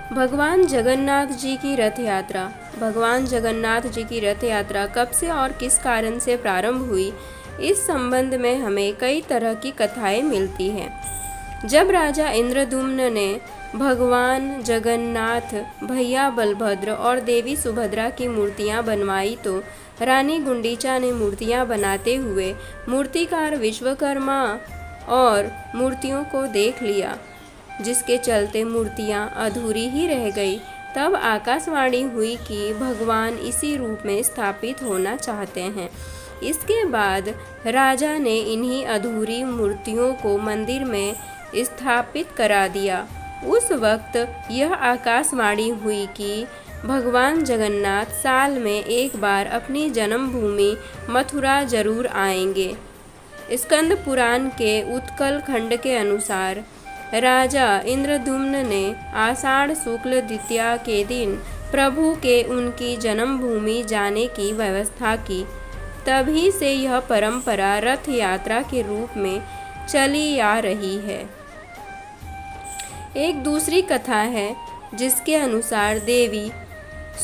भगवान जगन्नाथ जी की रथ यात्रा। भगवान जगन्नाथ जी की रथ यात्रा कब से और किस कारण से प्रारंभ हुई, इस संबंध में हमें कई तरह की कथाएं मिलती हैं। जब राजा इंद्रद्युम्न ने भगवान जगन्नाथ, भैया बलभद्र और देवी सुभद्रा की मूर्तियां बनवाई तो रानी गुंडीचा ने मूर्तियां बनाते हुए मूर्तिकार विश्वकर्मा और मूर्तियों को देख लिया, जिसके चलते मूर्तियां अधूरी ही रह गई। तब आकाशवाणी हुई कि भगवान इसी रूप में स्थापित होना चाहते हैं। इसके बाद राजा ने इन्हीं अधूरी मूर्तियों को मंदिर में स्थापित करा दिया। उस वक्त यह आकाशवाणी हुई कि भगवान जगन्नाथ साल में एक बार अपनी जन्मभूमि मथुरा जरूर आएंगे। स्कंद पुराण के उत्कल खंड के अनुसार राजा इंद्रद्युम्न ने आषाढ़ शुक्ल द्वितीया के दिन प्रभु के उनकी जन्मभूमि जाने की व्यवस्था की। तभी से यह परंपरा रथ यात्रा के रूप में चली आ रही है। एक दूसरी कथा है जिसके अनुसार देवी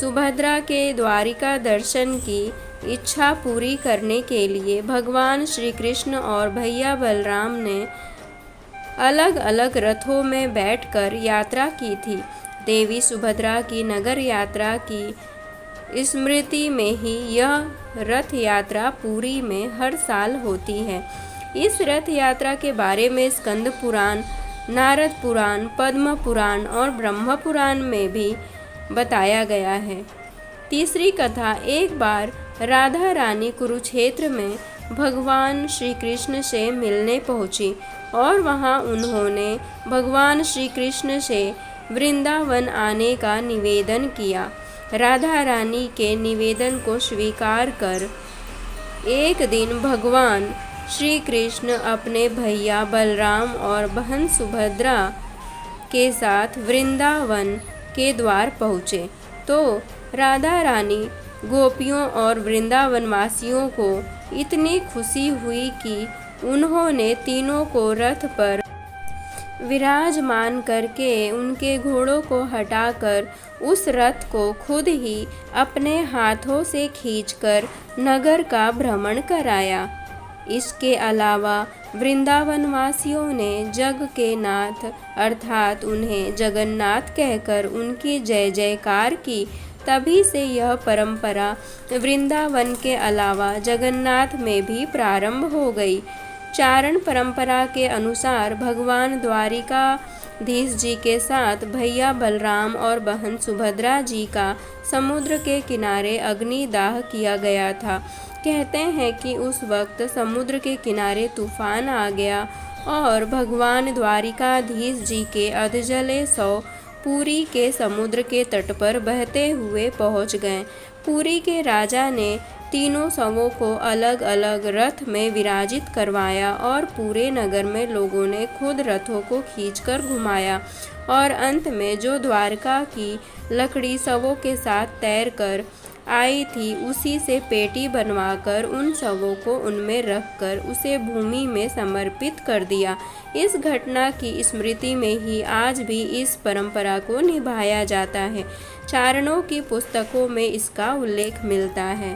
सुभद्रा के द्वारिका दर्शन की इच्छा पूरी करने के लिए भगवान श्री कृष्ण और भैया बलराम ने अलग अलग रथों में बैठकर यात्रा की थी। देवी सुभद्रा की नगर यात्रा की स्मृति में ही यह रथ यात्रा पुरी में हर साल होती है। इस रथ यात्रा के बारे में स्कंद पुराण, नारद पुराण, पद्म पुराण और ब्रह्म पुराण में भी बताया गया है। तीसरी कथा, एक बार राधा रानी कुरुक्षेत्र में भगवान श्री कृष्ण से मिलने पहुंची और वहां उन्होंने भगवान श्री कृष्ण से वृंदावन आने का निवेदन किया। राधा रानी के निवेदन को स्वीकार कर एक दिन भगवान श्री कृष्ण अपने भैया बलराम और बहन सुभद्रा के साथ वृंदावन के द्वार पहुँचे तो राधा रानी, गोपियों और वृंदावन वासियों को इतनी खुशी हुई कि उन्होंने तीनों को रथ पर विराजमान करके उनके घोड़ों को हटाकर उस रथ को खुद ही अपने हाथों से खींचकर नगर का भ्रमण कराया। इसके अलावा वृंदावन वासियों ने जग के नाथ अर्थात उन्हें जगन्नाथ कहकर उनकी जय जयकार की। तभी से यह परंपरा वृंदावन के अलावा जगन्नाथ में भी प्रारंभ हो गई। चारण परंपरा के अनुसार भगवान द्वारिकाधीश जी के साथ भैया बलराम और बहन सुभद्रा जी का समुद्र के किनारे अग्निदाह किया गया था। कहते हैं कि उस वक्त समुद्र के किनारे तूफान आ गया और भगवान द्वारिकाधीश जी के अधजले शव पुरी के समुद्र के तट पर बहते हुए पहुंच गए। पुरी के राजा ने तीनों शवों को अलग अलग रथ में विराजित करवाया और पूरे नगर में लोगों ने खुद रथों को खींचकर घुमाया और अंत में जो द्वारका की लकड़ी शवों के साथ तैर कर आई थी उसी से पेटी बनवाकर उन शवों को उनमें रखकर उसे भूमि में समर्पित कर दिया। इस घटना की स्मृति में ही आज भी इस परंपरा को निभाया जाता है। चारणों की पुस्तकों में इसका उल्लेख मिलता है।